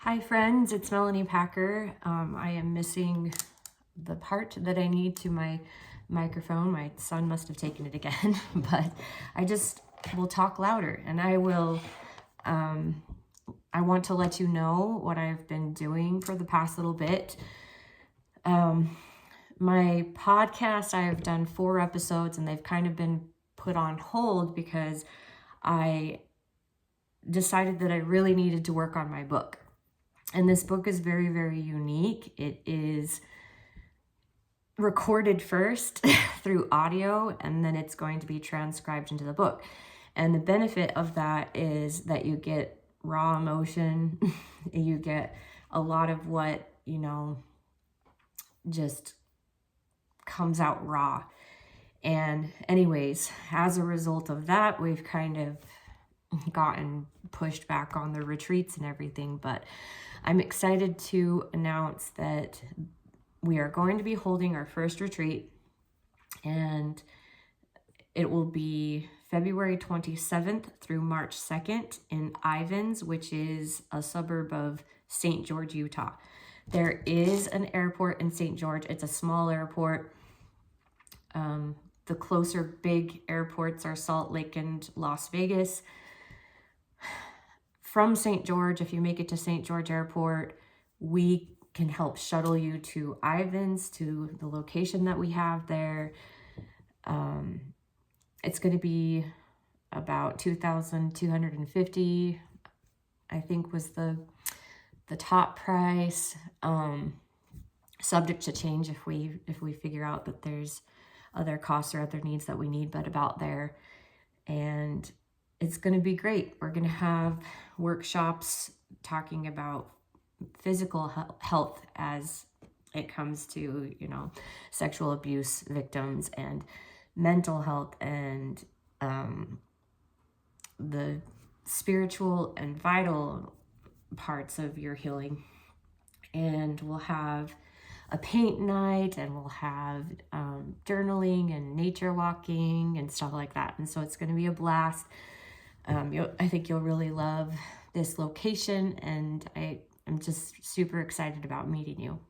Hi friends, it's Melanie Packer. I am missing the part that I need to my microphone. My son must have taken it again, but I just will talk louder and I want to let you know what I've been doing for the past little bit. My podcast, I have done 4 episodes and they've kind of been put on hold because I decided that I really needed to work on my book. And this book is very, very unique. It is recorded first through audio, and then it's going to be transcribed into the book. And the benefit of that is that you get raw emotion. You get a lot of what, just comes out raw. And anyways, as a result of that, we've kind of gotten pushed back on the retreats and everything, but I'm excited to announce that we are going to be holding our first retreat, and it will be February 27th through March 2nd in Ivins, which is a suburb of St. George, Utah. There is an airport in St. George. It's a small airport. The closer big airports are Salt Lake and Las Vegas. From St. George, if you make it to St. George Airport, we can help shuttle you to Ivins, to the location that we have there. It's going to be about $2,250, I think was the top price. Subject to change if we figure out that there's other costs or other needs that we need, but about there. And it's going to be great. We're going to have workshops talking about physical health as it comes to, sexual abuse victims, and mental health, and the spiritual and vital parts of your healing. And we'll have a paint night, and we'll have journaling and nature walking and stuff like that. And so it's going to be a blast. I think you'll really love this location, and I'm just super excited about meeting you.